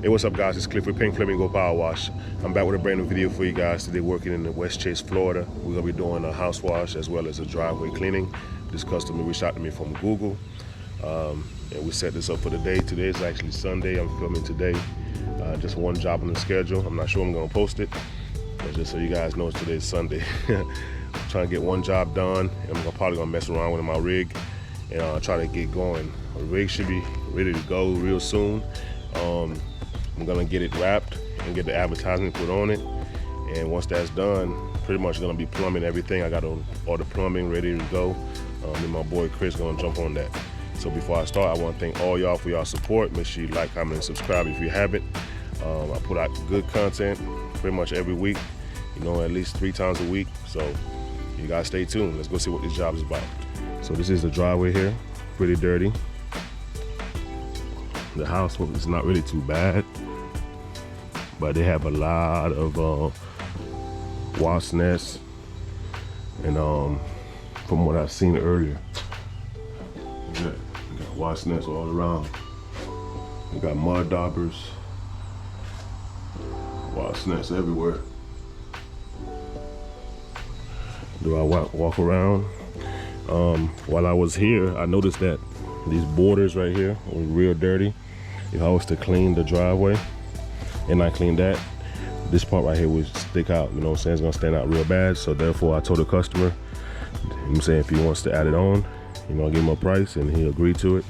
Hey, what's up guys, it's Clifford Pink Flamingo Power Wash. I'm back with a brand new video for you guys. Today working in West Chase, Florida. We're gonna be doing a house wash as well as a driveway cleaning. This customer reached out to me from Google. And we set this up for the day. Today is actually Sunday, I'm filming today. Just one job on the schedule. I'm not sure I'm gonna post it, but just so you guys know, today's Sunday. I'm trying to get one job done. I'm probably gonna mess around with my rig and try to get going. The rig should be ready to go real soon. I'm gonna get it wrapped and get the advertisement put on it, and once that's done, pretty much gonna be plumbing everything. I got all the plumbing ready to go, and my boy Chris gonna jump on that. So before I start, I want to thank all y'all for y'all support. Make sure you like, comment, and subscribe if you haven't. I put out good content pretty much every week, you know, at least 3 times a week, so you guys stay tuned. Let's go see what this job is about. So this is the driveway here, pretty dirty. The house is not really too bad, but they have a lot of wasp nests, and from what I've seen earlier, we got wasp nests all around. We got mud daubers, wasp nests everywhere. Do I walk around? While I was here, I noticed that these borders right here were real dirty. If I was to clean the driveway and I clean that, this part right here would stick out, you know what I'm saying? It's gonna stand out real bad. So therefore I told the customer, you know what I'm saying, if he wants to add it on, you know, I'll give him a price and he agreed to it.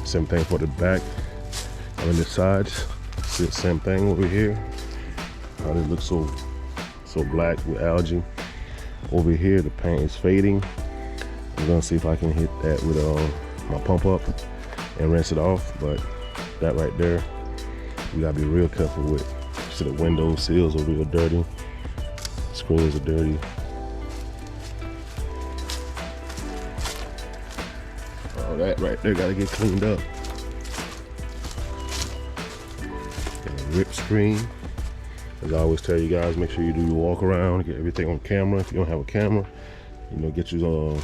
Same thing for the back and the sides. Same thing over here. How it looks so black with algae. Over here the paint is fading. I'm gonna see if I can hit that with my pump up and rinse it off, but that right there, we gotta be real careful with. So the window sills are real dirty, screens are dirty. All that right there gotta get cleaned up. Got a rip screen. As I always tell you guys, make sure you do your walk around, get everything on camera. If you don't have a camera, you know, get you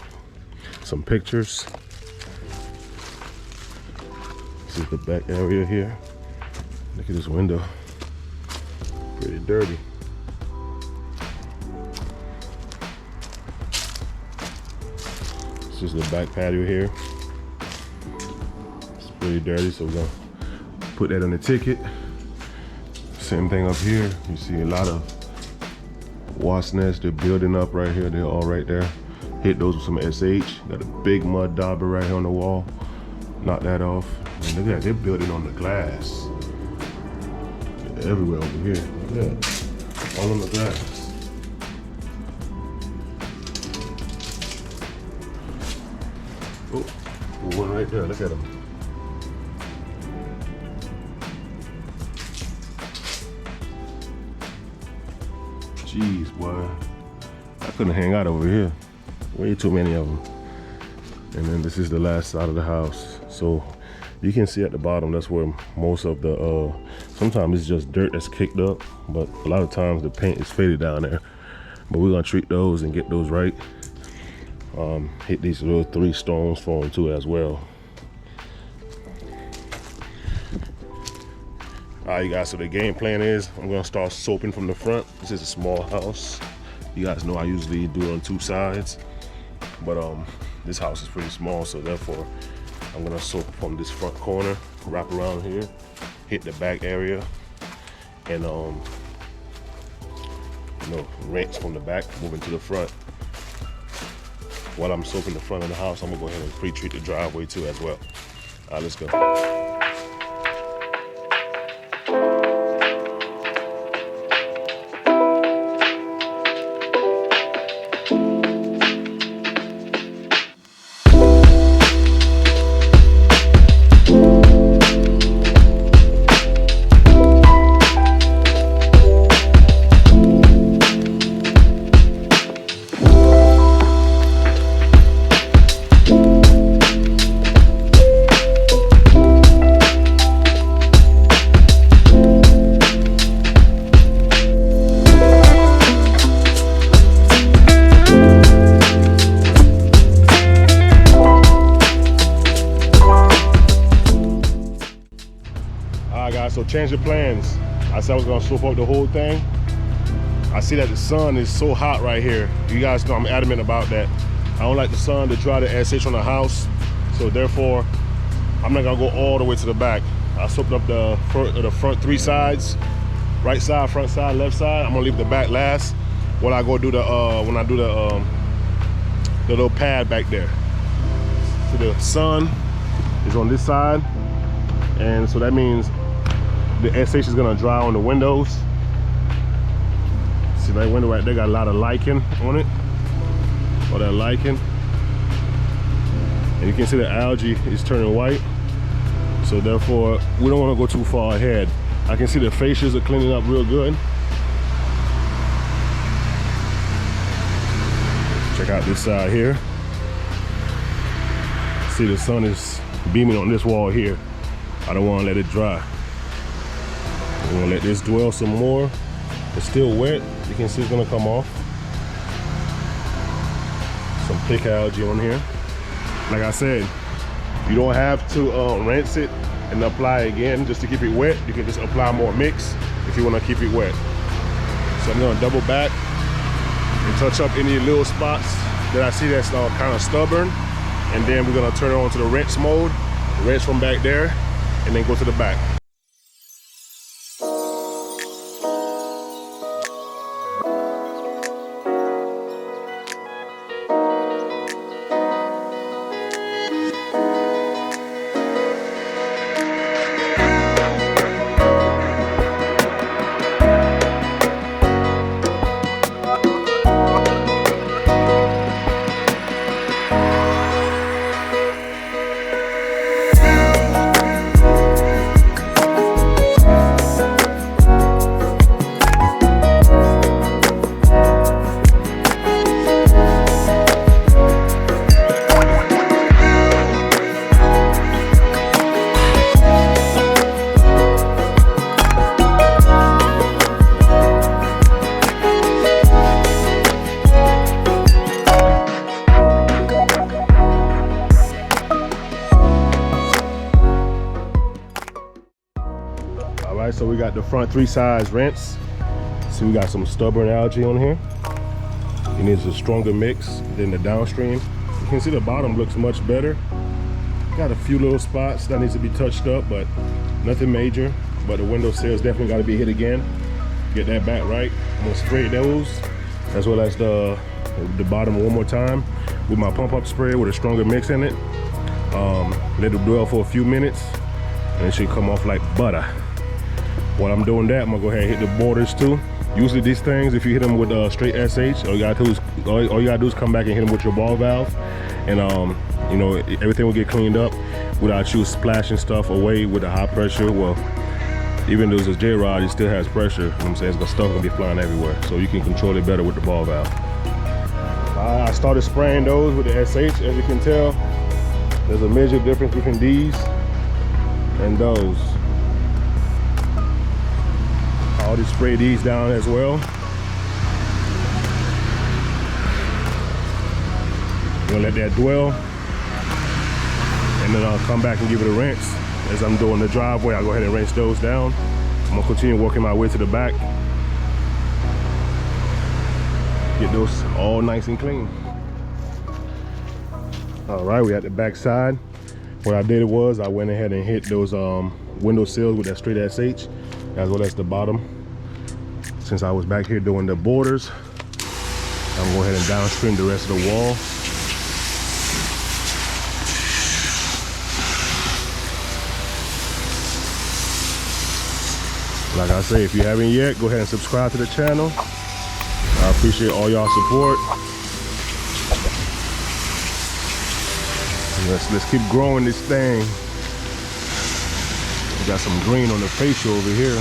some pictures. This is the back area here. Look at this window, pretty dirty. This is the back patio here. It's pretty dirty, so we're gonna put that on the ticket. Same thing up here. You see a lot of wasp nests. They're building up right here. They're all right there. Hit those with some SH. Got a big mud dauber right here on the wall. Knock that off. And look at that, they're building on the glass. They're everywhere over here. Look at that. All on the glass. Oh, one right there. Look at them. Jeez, boy. I couldn't hang out over here. Way too many of them. And then this is the last side of the house. So you can see at the bottom, that's where most of the, sometimes it's just dirt that's kicked up, but a lot of times the paint is faded down there. But we're gonna treat those and get those right. Hit these little 3 stones for them too as well. All right, you guys, so the game plan is I'm gonna start soaping from the front. This is a small house. You guys know I usually do it on 2 sides, but this house is pretty small, so therefore I'm gonna soap from this front corner, wrap around here, hit the back area, and you know, rinse from the back, moving to the front. While I'm soaping the front of the house, I'm gonna go ahead and pre-treat the driveway too as well. All right, let's go. changed the plans. I said I was gonna slope up the whole thing. I see that the sun is so hot right here. You guys know I'm adamant about that. I don't like the sun to dry the SH on the house, so therefore I'm not gonna go all the way to the back. I sloped up the front 3 sides, right side, front side, left side. I'm gonna leave the back last when I go do the when I do the little pad back there. So the sun is on this side, and so that means the SH is gonna dry on the windows. See that window right there got a lot of lichen on it, all that lichen, and you can see the algae is turning white. So therefore, we don't want to go too far ahead. I can see the fascias are cleaning up real good. Check out this side here. See, the sun is beaming on this wall here. I don't want to let it dry. I'm gonna let this dwell some more. It's still wet. You can see it's gonna come off. Some thick algae on here. Like I said, you don't have to rinse it and apply again just to keep it wet. You can just apply more mix if you want to keep it wet. So I'm gonna double back and touch up any little spots that I see that's kind of stubborn, and then we're gonna turn it on to the rinse mode, rinse from back there, and then go to the back. So we got the front 3 sides rinse. See, we got some stubborn algae on here. It needs a stronger mix than the downstream. You can see the bottom looks much better. Got a few little spots that needs to be touched up, but nothing major. But the window sills definitely got to be hit again. Get that back right. I'm gonna spray those as well as the bottom one more time with my pump up spray with a stronger mix in it. Let it dwell for a few minutes and it should come off like butter. While I'm doing that, I'm gonna go ahead and hit the borders too. Usually these things, if you hit them with straight SH, all you gotta do is come back and hit them with your ball valve, and you know, everything will get cleaned up without you splashing stuff away with the high pressure. Well, even though it's a J-rod, it still has pressure. You know what I'm saying? Stuff gonna be flying everywhere, so you can control it better with the ball valve. I started spraying those with the SH. As you can tell, there's a major difference between these and those. I'll just spray these down as well. I'm gonna let that dwell, and then I'll come back and give it a rinse. As I'm doing the driveway, I'll go ahead and rinse those down. I'm gonna continue working my way to the back. Get those all nice and clean. All right, we at the back side. What I did was I went ahead and hit those window sills with that straight SH, as well as the bottom. Since I was back here doing the borders, I'm gonna go ahead and downstream the rest of the wall. Like I say, if you haven't yet, go ahead and subscribe to the channel. I appreciate all y'all support. Let's keep growing this thing. We got some green on the fascia over here.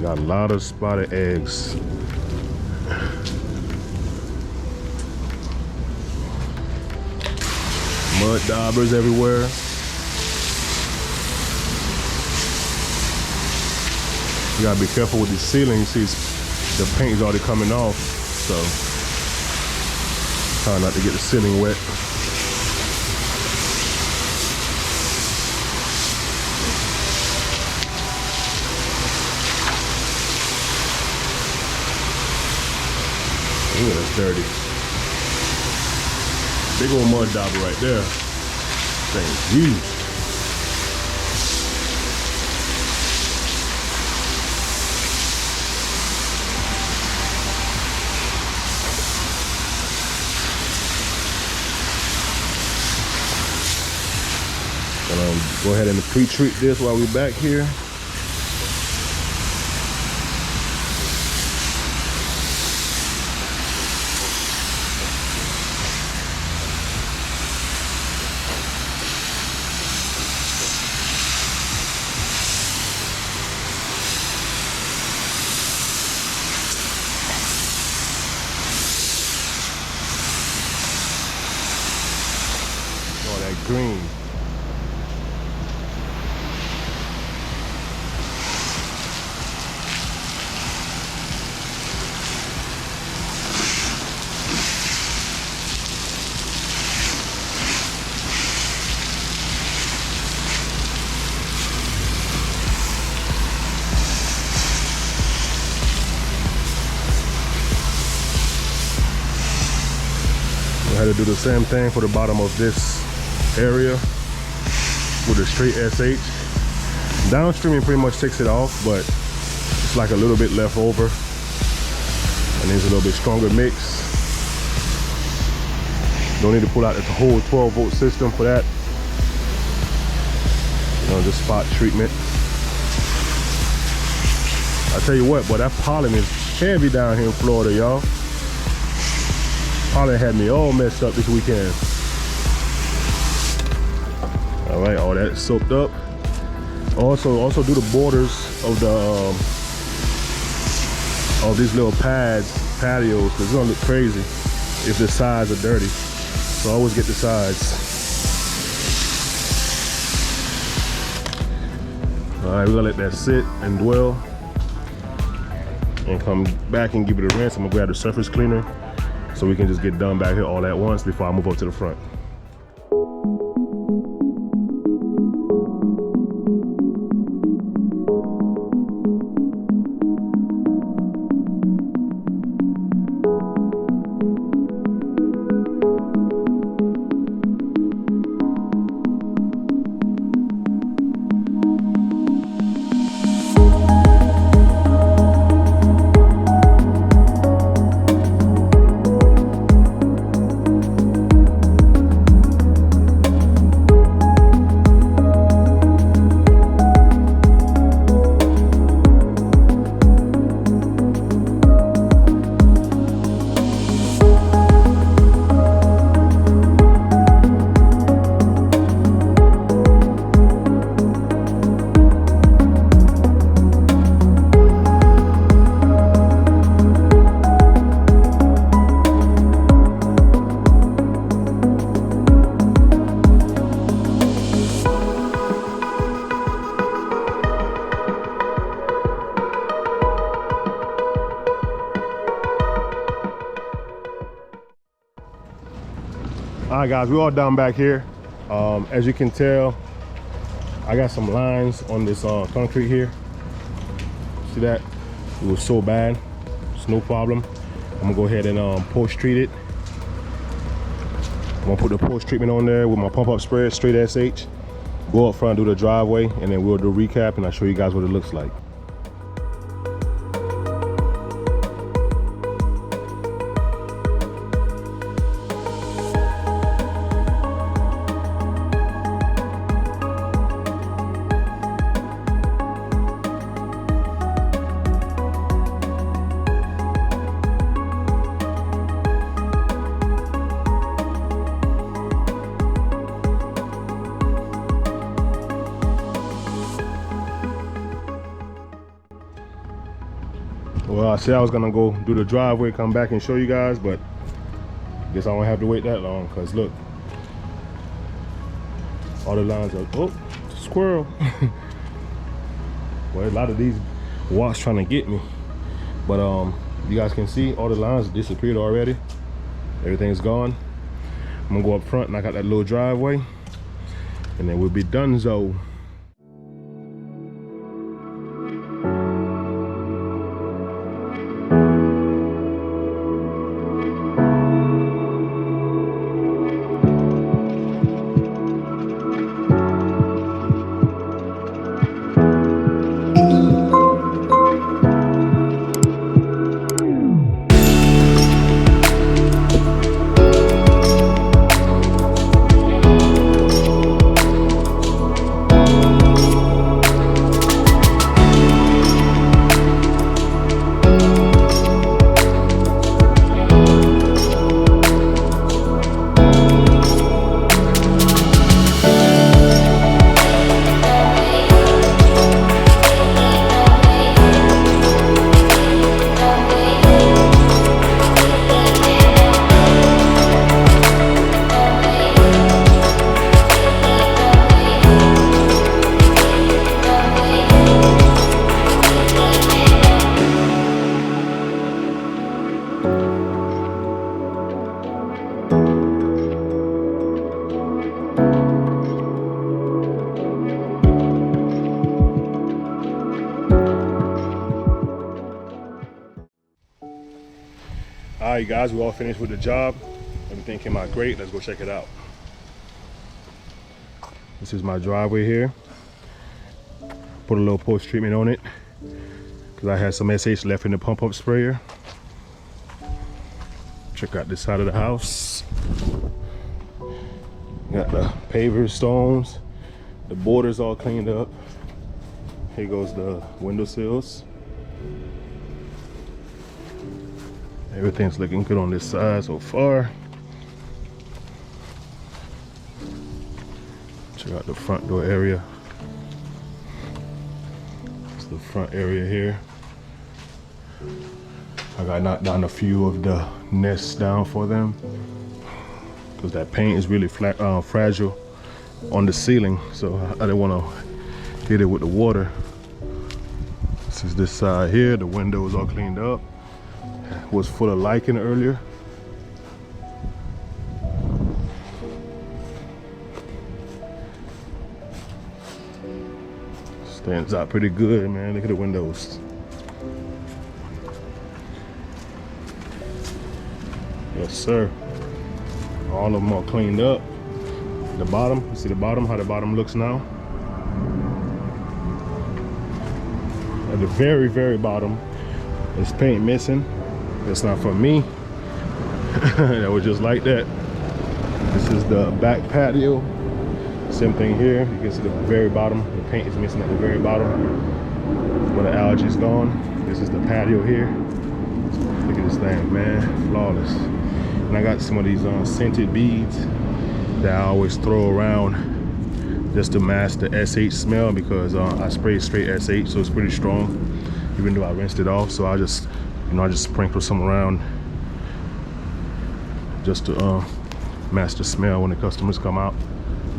Got a lot of spotted eggs. Mud daubers everywhere. You gotta be careful with the ceiling. You see the paint is already coming off, so try not to get the ceiling wet. Ooh, that's dirty. Big old mud dauber right there. Thing's huge. Go ahead and pre-treat this while we're back here. All that green. I had to do the same thing for the bottom of this area with a straight SH. Downstreaming pretty much takes it off, but it's like a little bit left over. And there's a little bit stronger mix. Don't need to pull out the whole 12-volt system for that. You know, just spot treatment. I tell you what, boy, that pollen is heavy down here in Florida, y'all. Pollen had me all messed up this weekend. All right, all that soaked up. Also do the borders of the of these little patios, because it's gonna look crazy if the sides are dirty. So I always get the sides. All right, we're gonna let that sit and dwell, and come back and give it a rinse. I'm gonna grab the surface cleaner so we can just get done back here all at once before I move up to the front. All right, guys, we're all down back here. As you can tell, I got some lines on this concrete here. See that? It was so bad. It's no problem. I'm gonna go ahead and post-treat it. I'm gonna put the post-treatment on there with my pump-up spray, straight SH. Go up front, do the driveway, and then we'll do a recap, and I'll show you guys what it looks like. Well, I said I was gonna go do the driveway, come back and show you guys, but I guess I don't have to wait that long, because look, all the lines are, oh, squirrel. Well, a lot of these watch trying to get me. But you guys can see all the lines disappeared already. Everything's gone. I'm gonna go up front, knock out that little driveway, and then we'll be donezo. All right, guys, we're all finished with the job. Everything came out great. Let's go check it out. This is my driveway here. Put a little post treatment on it because I had some SH left in the pump up sprayer. Check out this side of the house. Got the paver stones. The borders all cleaned up. Here goes the windowsills. Everything's looking good on this side so far. Check out the front door area. It's the front area here. I got knocked down a few of the nests down for them because that paint is really fragile on the ceiling, so I didn't want to hit it with the water. This is this side here. The windows all cleaned up. Was full of lichen earlier. Stands out pretty good, man. Look at the windows. Yes, sir. All of them are cleaned up. The bottom, you see the bottom, how the bottom looks now? At the very, very bottom, there's paint missing. That's not for me. That was just like that. This is the back patio. Same thing here. You can see the very bottom. The paint is missing at the very bottom where the algae is gone. This is the patio here. Look at this thing, man. Flawless. And I got some of these scented beads that I always throw around just to mask the SH smell because I spray straight SH, so it's pretty strong. Even though I rinsed it off, so I just sprinkle some around just to mask the smell when the customers come out.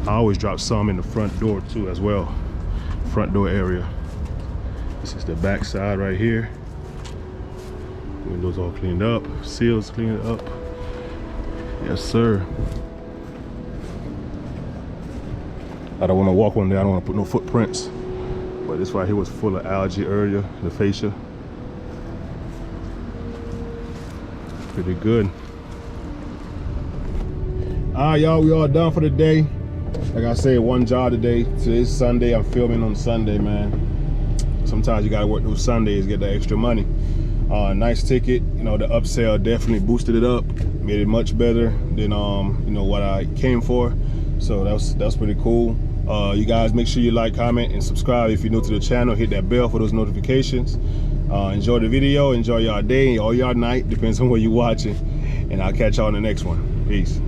I always drop some in the front door too as well, front door area. This is the back side right here. Windows all cleaned up, seals cleaned up. Yes, sir. I don't want to walk on there. I don't want to put no footprints. But this right here was full of algae earlier, the fascia. Pretty good. All right, y'all, we all done for the day. Like I said, one job today. Today's Sunday. I'm filming on Sunday, man. Sometimes you gotta work those Sundays, get that extra money. Nice ticket. You know, the UPSELL definitely boosted it up, made it much better than you know, what I came for. So that's pretty cool. You guys make sure you like, comment, and subscribe if you're new to the channel. Hit that bell for those notifications. Enjoy the video, enjoy y'all day or y'all night, depends on where you're watching, and I'll catch y'all in the next one. Peace.